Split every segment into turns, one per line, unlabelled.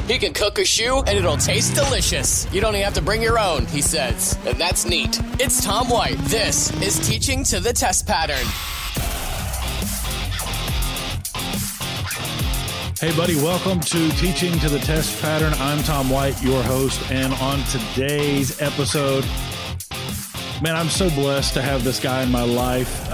He can cook a shoe and it'll taste delicious. You don't even have to bring your own, he says. And that's neat. It's Tom White. This is Teaching to the Test Pattern.
Hey, buddy, welcome to Teaching to the Test Pattern. I'm Tom White, your host, and on today's episode, man, I'm so blessed to have this guy in my life.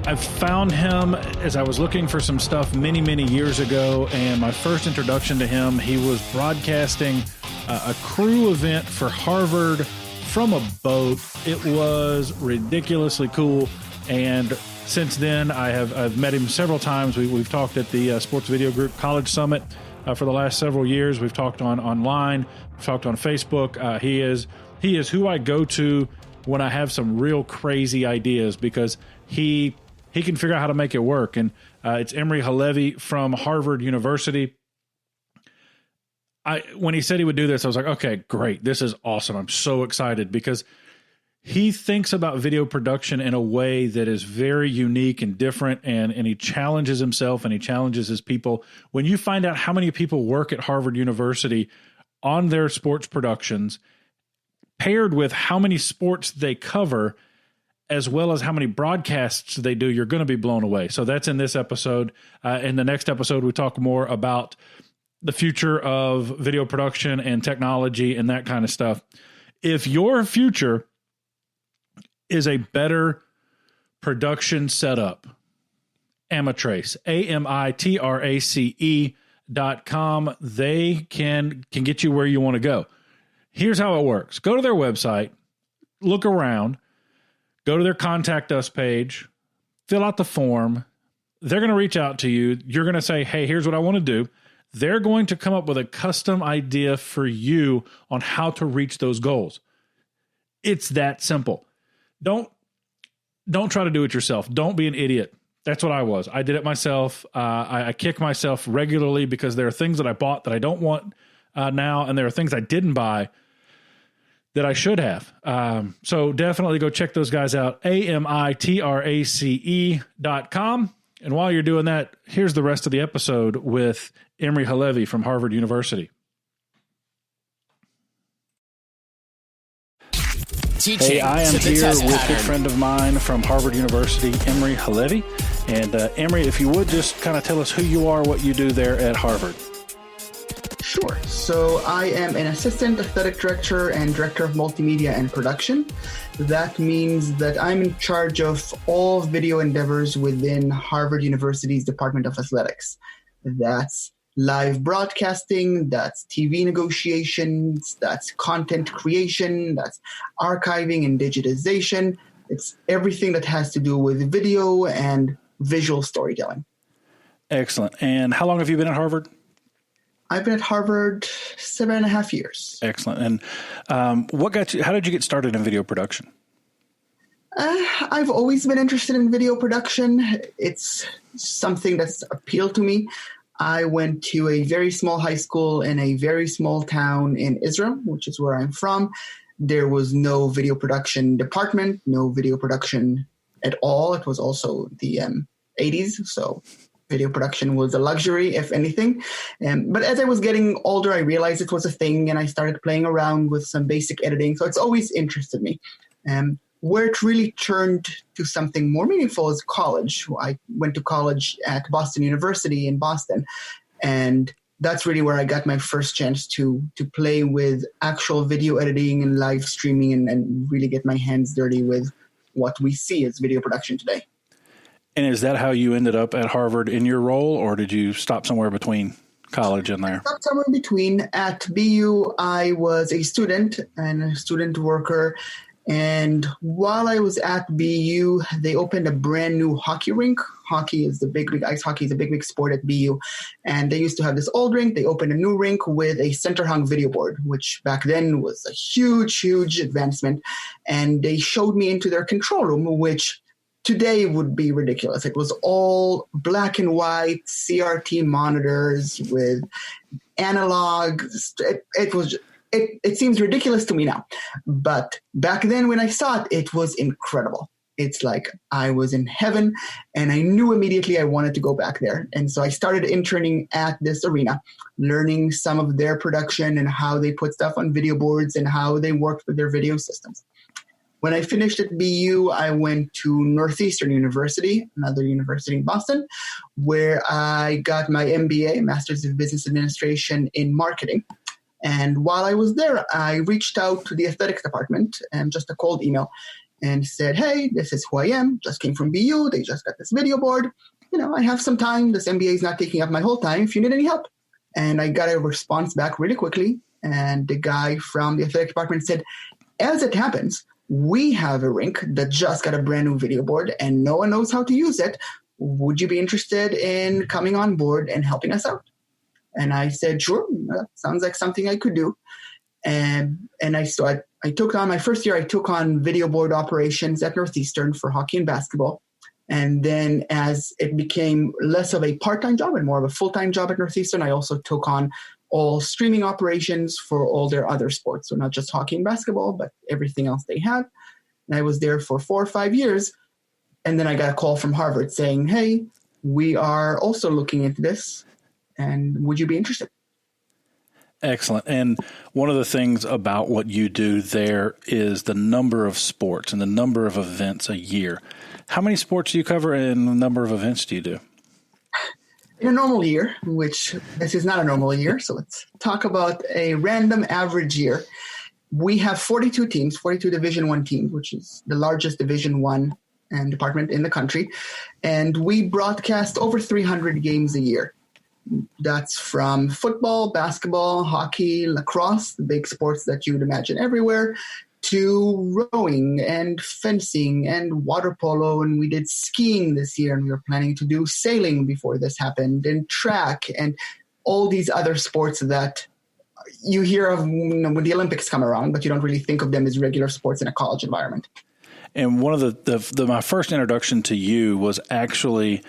I found him as I was looking for some stuff many, many years ago, and my first introduction to him, he was broadcasting a crew event for Harvard from a boat. It was ridiculously cool, and since then, I've met him several times. We've talked at the Sports Video Group College Summit for the last several years. We've talked online. We've talked on Facebook. He is who I go to when I have some real crazy ideas, because he can figure out how to make it work. And it's Imry Halevi from Harvard University. When he said he would do this, I was like, okay, great. This is awesome. I'm so excited because he thinks about video production in a way that is very unique and different, and he challenges himself and he challenges his people. When you find out how many people work at Harvard University on their sports productions, paired with how many sports they cover, as well as how many broadcasts they do, you're going to be blown away. So that's in this episode. In the next episode, we talk more about the future of video production and technology and that kind of stuff. If your future is a better production setup, Amitrace, AMITRACE.com. They can get you where you want to go. Here's how it works. Go to their website, look around, go to their contact us page, fill out the form. They're going to reach out to you. You're going to say, hey, here's what I want to do. They're going to come up with a custom idea for you on how to reach those goals. It's that simple. Don't try to do it yourself. Don't be an idiot. That's what I was. I did it myself. I kick myself regularly because there are things that I bought that I don't want now, and there are things I didn't buy that I should have. So definitely go check those guys out, AMITRACE.com. And while you're doing that, here's the rest of the episode with Imry Halevi from Harvard University. Hey, I am here with a good friend of mine from Harvard University, Imry Halevi. And Imry, if you would just kind of tell us who you are, what you do there at Harvard.
Sure. So I am an assistant athletic director and director of multimedia and production. That means that I'm in charge of all video endeavors within Harvard University's Department of Athletics. That's live broadcasting, that's TV negotiations, that's content creation, that's archiving and digitization. It's everything that has to do with video and visual storytelling.
Excellent. And how long have you been at Harvard?
I've been at Harvard 7.5 years.
Excellent. And what got you? How did you get started in video production?
I've always been interested in video production. It's something that's appealed to me. I went to a very small high school in a very small town in Israel, which is where I'm from. There was no video production department, no video production at all. It was also the 80s, so video production was a luxury, if anything. But as I was getting older, I realized it was a thing, and I started playing around with some basic editing. So it's always interested me. Where it really turned to something more meaningful is college. I went to college at Boston University in Boston, and that's really where I got my first chance to play with actual video editing and live streaming and really get my hands dirty with what we see as video production today.
And is that how you ended up at Harvard in your role, or did you stop somewhere between college and there?
Stopped somewhere in between. At BU, I was a student and a student worker. And while I was at BU, they opened a brand new hockey rink. Hockey is the big league. Ice hockey is a big sport at BU. And they used to have this old rink. They opened a new rink with a center-hung video board, which back then was a huge, huge advancement. And they showed me into their control room, which today would be ridiculous. It was all black and white CRT monitors with analog. It seems ridiculous to me now, but back then when I saw it, it was incredible. it's like I was in heaven, and I knew immediately I wanted to go back there. And so I started interning at this arena, learning some of their production and how they put stuff on video boards and how they worked with their video systems. When I finished at BU, I went to Northeastern University, another university in Boston, where I got my MBA, Master's of Business Administration in Marketing. And while I was there, I reached out to the athletics department and just a cold email and said, hey, this is who I am, just came from BU, they just got this video board. I have some time, this MBA is not taking up my whole time, if you need any help. And I got a response back really quickly. And the guy from the athletic department said, as it happens, we have a rink that just got a brand new video board and no one knows how to use it. Would you be interested in coming on board and helping us out? And I said, sure, that sounds like something I could do. And I took on my first year, I took on video board operations at Northeastern for hockey and basketball. And then as it became less of a part-time job and more of a full-time job at Northeastern, I also took on all streaming operations for all their other sports. So not just hockey and basketball, but everything else they had. And I was there for 4 or 5 years. And then I got a call from Harvard saying, hey, we are also looking into this. And would you be interested?
Excellent. And one of the things about what you do there is the number of sports and the number of events a year. How many sports do you cover and the number of events do you do?
In a normal year, which this is not a normal year, so let's talk about a random average year. We have 42 teams, 42 Division I teams, which is the largest Division I department in the country. And we broadcast over 300 games a year. That's from football, basketball, hockey, lacrosse, the big sports that you would imagine everywhere, to rowing and fencing and water polo. And we did skiing this year, and we were planning to do sailing before this happened, and track and all these other sports that you hear of when the Olympics come around, but you don't really think of them as regular sports in a college environment.
And one of my first introduction to you was actually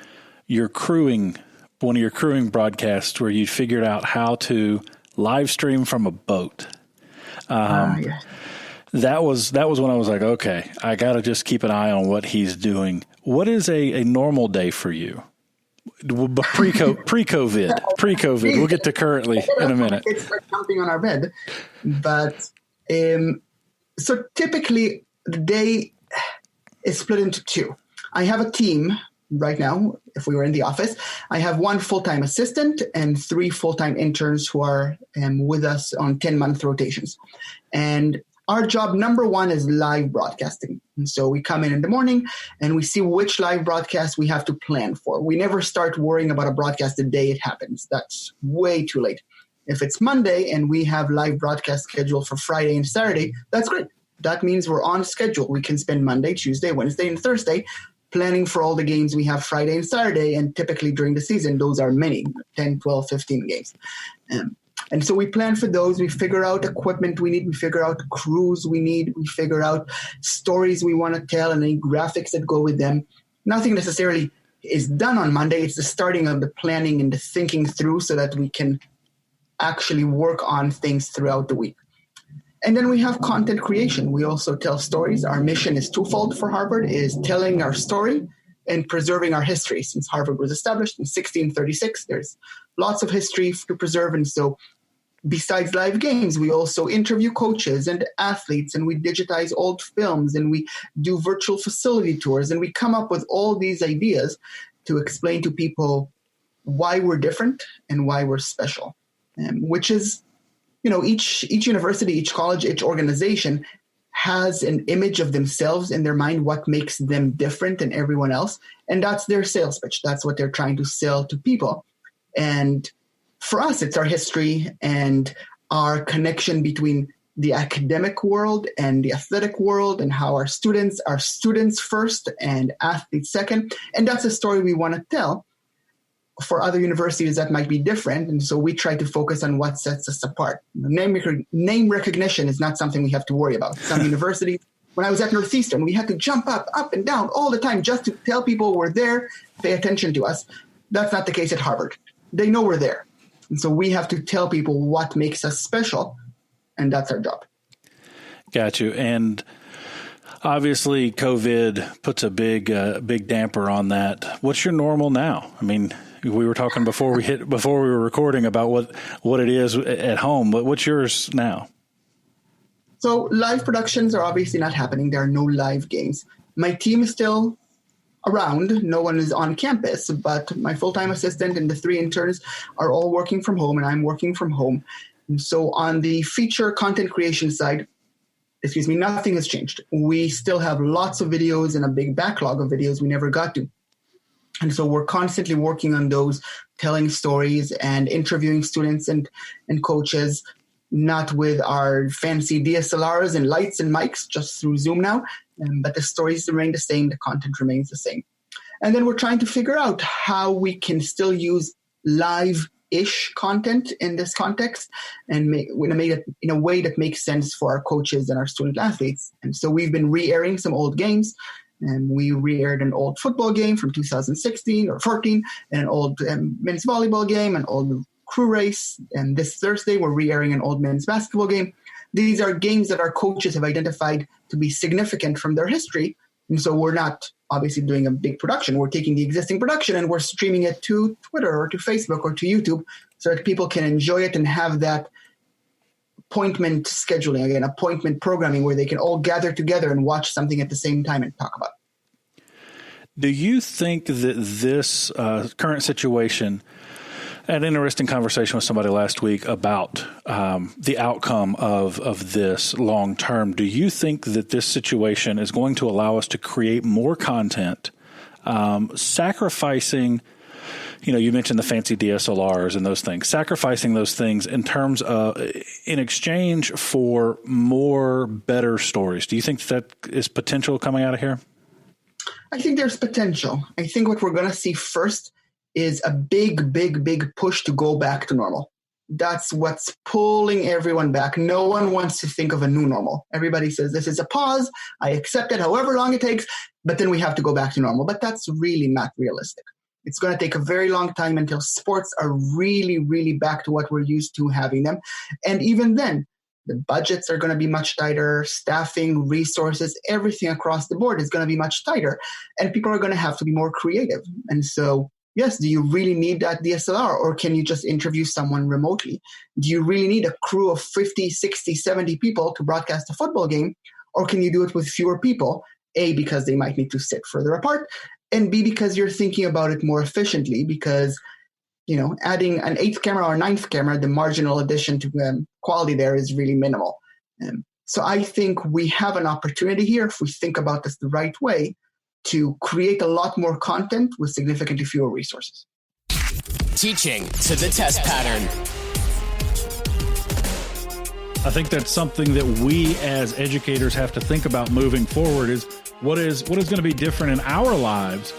one of your crewing broadcasts where you figured out how to live stream from a boat.
Yeah.
That was when I was like, okay, I got to just keep an eye on what he's doing. What is a normal day for you? Pre-COVID. We'll get to currently in a minute.
It's like jumping on our bed. But so typically the day is split into two. I have a team right now. If we were in the office, I have 1 full-time assistant and 3 full-time interns who are with us on 10-month rotations. And our job number 1 is live broadcasting. And so we come in the morning and we see which live broadcast we have to plan for. We never start worrying about a broadcast the day it happens. That's way too late. If it's Monday and we have live broadcast scheduled for Friday and Saturday, that's great. That means we're on schedule. We can spend Monday, Tuesday, Wednesday, and Thursday planning for all the games we have Friday and Saturday. And typically during the season, those are many, 10, 12, 15 games. And so we plan for those. We figure out equipment we need. We figure out crews we need. We figure out stories we want to tell and any graphics that go with them. Nothing necessarily is done on Monday. It's the starting of the planning and the thinking through so that we can actually work on things throughout the week. And then we have content creation. We also tell stories. Our mission is twofold for Harvard, is telling our story and preserving our history. Since Harvard was established in 1636, there's lots of history to preserve. And so besides live games, we also interview coaches and athletes, and we digitize old films, and we do virtual facility tours, and we come up with all these ideas to explain to people why we're different and why we're special, which is, each university, each college, each organization has an image of themselves in their mind, what makes them different than everyone else. And that's their sales pitch. That's what they're trying to sell to people. And for us, it's our history and our connection between the academic world and the athletic world, and how our students are students first and athletes second. And that's a story we want to tell. For other universities, that might be different. And so we try to focus on what sets us apart. Name recognition is not something we have to worry about. Some universities, when I was at Northeastern, we had to jump up and down all the time just to tell people we're there, pay attention to us. That's not the case at Harvard. They know we're there. And so we have to tell people what makes us special, and that's our job.
Got you. And Obviously, COVID puts a big damper on that. What's your normal now? I mean, we were talking before we were recording about what it is at home, but what's yours now?
So live productions are obviously not happening. There are no live games. My team is still around. No one is on campus, but my full-time assistant and the 3 interns are all working from home, and I'm working from home. And so on the feature content creation side, nothing has changed. We still have lots of videos and a big backlog of videos we never got to. And so we're constantly working on those, telling stories and interviewing students and coaches, not with our fancy DSLRs and lights and mics, just through Zoom now. But the stories remain the same. The content remains the same. And then we're trying to figure out how we can still use live-ish content in this context and make it in a way that makes sense for our coaches and our student athletes. And so we've been re-airing some old games. And we re-aired an old football game from 2016 or 14, and an old men's volleyball game, an old crew race. And this Thursday, we're re-airing an old men's basketball game. These are games that our coaches have identified to be significant from their history. And so we're not obviously doing a big production. We're taking the existing production and we're streaming it to Twitter or to Facebook or to YouTube so that people can enjoy it and have that appointment scheduling, again, appointment programming where they can all gather together and watch something at the same time and talk about it.
Do you think that this current situation, I had an interesting conversation with somebody last week about the outcome of this long term. Do you think that this situation is going to allow us to create more content, sacrificing, you mentioned the fancy DSLRs and those things, sacrificing those things in terms of, in exchange for more better stories? Do you think that is potential coming out of here?
I think there's potential. I think what we're going to see first is a big, big, big push to go back to normal. That's what's pulling everyone back. No one wants to think of a new normal. Everybody says this is a pause. I accept it however long it takes, but then we have to go back to normal. But that's really not realistic. It's going to take a very long time until sports are really, really back to what we're used to having them. And even then, the budgets are going to be much tighter, staffing, resources, everything across the board is going to be much tighter. And people are going to have to be more creative. And so, yes, do you really need that DSLR, or can you just interview someone remotely? Do you really need a crew of 50, 60, 70 people to broadcast a football game, or can you do it with fewer people? A, because they might need to sit further apart, and B, because you're thinking about it more efficiently because, adding an 8th camera or 9th camera, the marginal addition to quality there is really minimal. So I think we have an opportunity here, if we think about this the right way, to create a lot more content with significantly fewer resources.
Teaching to the test pattern.
I think that's something that we as educators have to think about moving forward is what is going to be different in our lives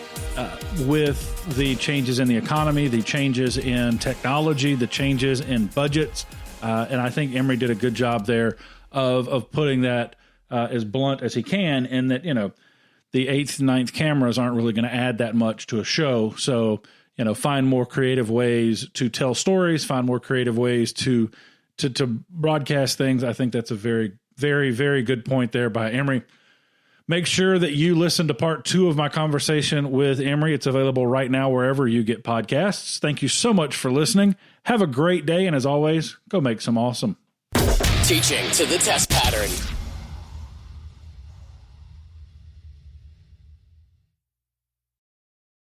with the changes in the economy, the changes in technology, the changes in budgets. And I think Imry did a good job there of putting that as blunt as he can, and that, the 8th, 9th cameras aren't really going to add that much to a show. So, find more creative ways to tell stories, find more creative ways to broadcast things. I think that's a very, very, very good point there by Imry. Make sure that you listen to part 2 of my conversation with Imry. It's available right now wherever you get podcasts. Thank you so much for listening. Have a great day. And as always, go make some awesome.
Teaching to the test pattern.